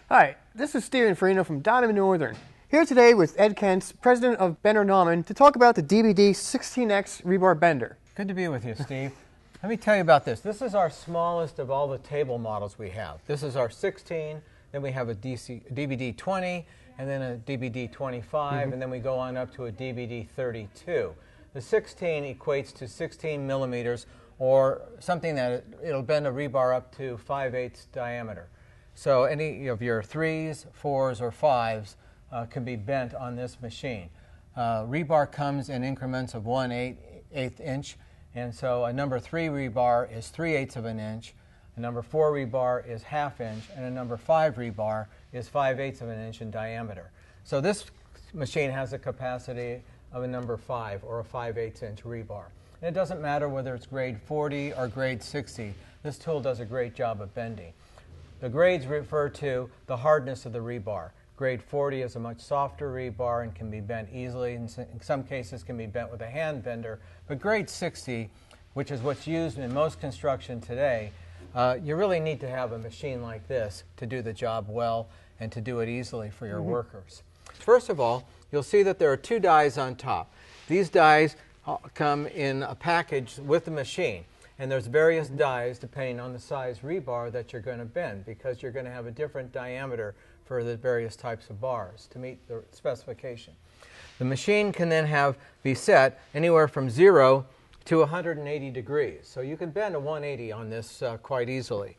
Hi, this is Steven Farino from Donovan Northern, here today with Ed Kentz, president of Bender Nawman, to talk about the DBD 16X rebar bender. Good to be with you, Steve. Let me tell you about this. This is our smallest of all the table models we have. This is our 16, then we have a DBD 20, and then a DBD 25, and then we go on up to a DBD 32. The 16 equates to 16 millimeters, or something that it'll bend a rebar up to 5/8 diameter. So any of your 3s, 4s, or 5s can be bent on this machine. Rebar comes in increments of 1/8 inch, and so a number 3 rebar is 3/8 of an inch, a number 4 rebar is 1/2 inch, and a number 5 rebar is 5/8 of an inch in diameter. So this machine has a capacity of a number 5 or a 5/8 inch rebar. And it doesn't matter whether it's grade 40 or grade 60. This tool does a great job of bending. The grades refer to the hardness of the rebar. Grade 40 is a much softer rebar and can be bent easily. In some cases can be bent with a hand bender. But grade 60, which is what's used in most construction today, you really need to have a machine like this to do the job well and to do it easily for your workers. First of all, you'll see that there are 2 dies on top. These dies come in a package with the machine. And there's various dies depending on the size rebar that you're going to bend, because you're going to have a different diameter for the various types of bars to meet the specification. The machine can then be set anywhere from 0 to 180 degrees. So you can bend a 180 on this quite easily.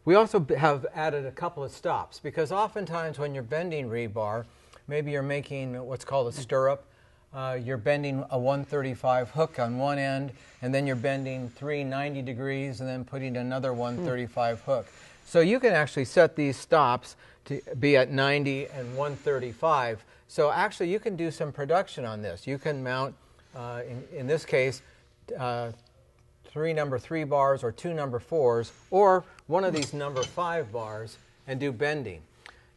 We also have added a couple of stops, because oftentimes when you're bending rebar, maybe you're making what's called a stirrup. You're bending a 135 hook on one end, and then you're bending 390 degrees and then putting another 135 hook. So you can actually set these stops to be at 90 and 135. So actually you can do some production on this. You can mount, in this case, 3 number 3 bars or 2 number 4s, or one of these number 5 bars and do bending.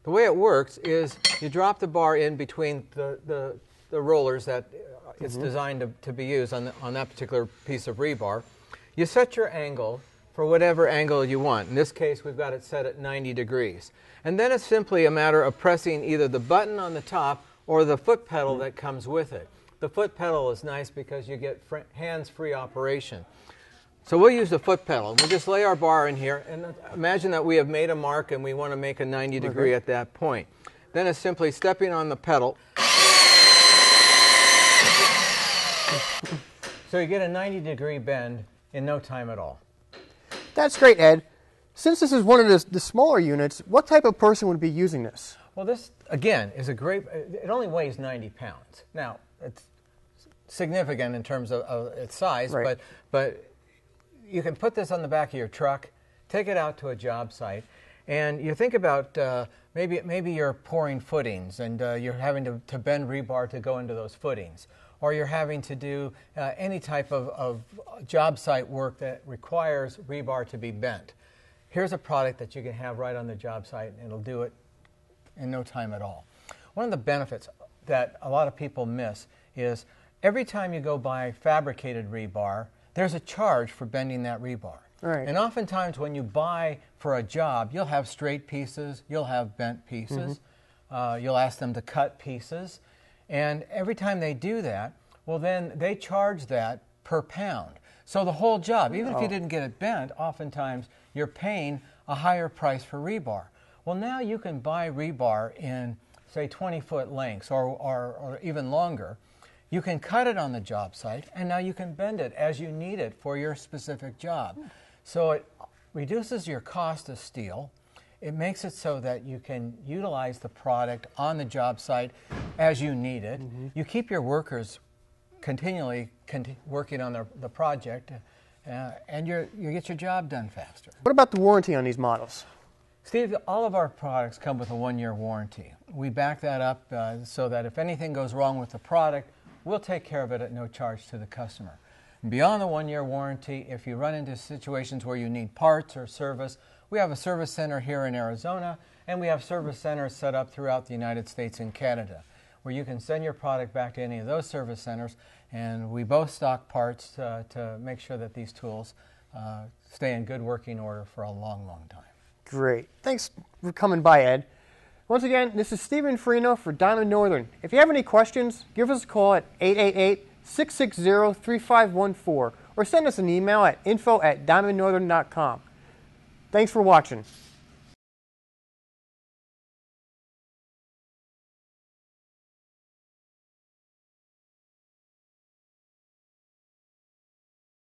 The way it works is you drop the bar in between the rollers that it's designed to be used on that particular piece of rebar. You set your angle for whatever angle you want. In this case, we've got it set at 90 degrees. And then it's simply a matter of pressing either the button on the top or the foot pedal that comes with it. The foot pedal is nice because you get hands-free operation. So we'll use the foot pedal. We'll just lay our bar in here, and imagine that we have made a mark and we want to make a 90 degree at that point. Then it's simply stepping on the pedal. So you get a 90 degree bend in no time at all. That's great, Ed. Since this is one of the smaller units, what type of person would be using this? Well, this, again, is a great, it only weighs 90 pounds. Now, it's significant in terms of its size, but you can put this on the back of your truck, take it out to a job site, and you think about maybe you're pouring footings and you're having to bend rebar to go into those footings. Or you're having to do any type of job site work that requires rebar to be bent. Here's a product that you can have right on the job site, and it'll do it in no time at all. One of the benefits that a lot of people miss is every time you go buy fabricated rebar, there's a charge for bending that rebar. Right. And oftentimes when you buy for a job, you'll have straight pieces, you'll have bent pieces, you'll ask them to cut pieces. And every time they do that, well, then they charge that per pound. So the whole job, even if you didn't get it bent, oftentimes you're paying a higher price for rebar. Well, now you can buy rebar in, say, 20-foot lengths or even longer. You can cut it on the job site, and now you can bend it as you need it for your specific job. So it reduces your cost of steel. It makes it so that you can utilize the product on the job site as you need it. You keep your workers continually working on the project, and you get your job done faster. What about the warranty on these models? Steve, all of our products come with a 1-year warranty. We back that up so that if anything goes wrong with the product, we'll take care of it at no charge to the customer. Beyond the 1-year warranty, if you run into situations where you need parts or service, we have a service center here in Arizona, and we have service centers set up throughout the United States and Canada, where you can send your product back to any of those service centers, and we both stock parts to make sure that these tools stay in good working order for a long, long time. Great. Thanks for coming by, Ed. Once again, this is Stephen Farino for Diamond Northern. If you have any questions, give us a call at 888-660-3514 or send us an email at info@diamondnorthern.com. Thanks for watching.